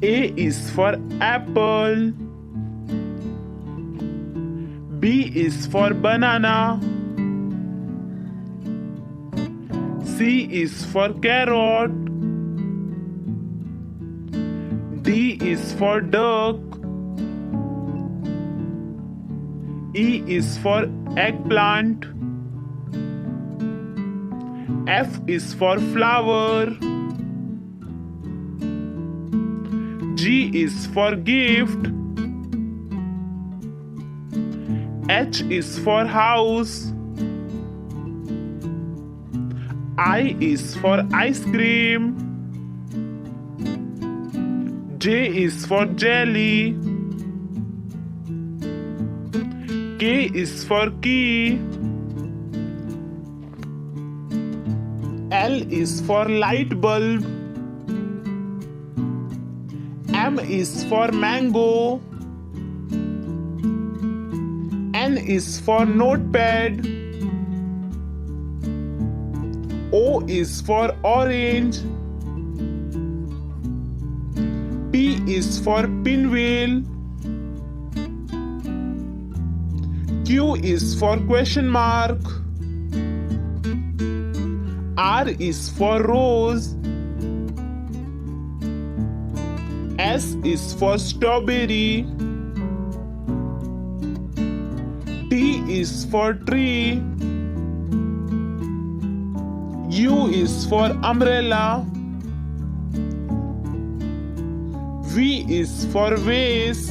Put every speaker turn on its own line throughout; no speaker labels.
A is for apple. B is for banana. C is for carrot. D is for duck. E is for eggplant. F is for flower. G is for gift. H is for house. I is for ice cream. J is for jelly. K is for key. L is for light bulb. M is for mango. N is for notepad. O is for orange. P is for pinwheel. Q is for question mark. R is for rose. S is for strawberry. T is for tree. U is for umbrella. V is for vase.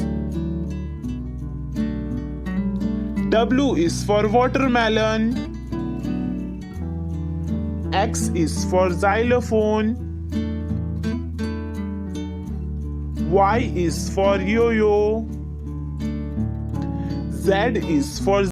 W is for watermelon. X is for xylophone. Y is for yo-yo. Z is for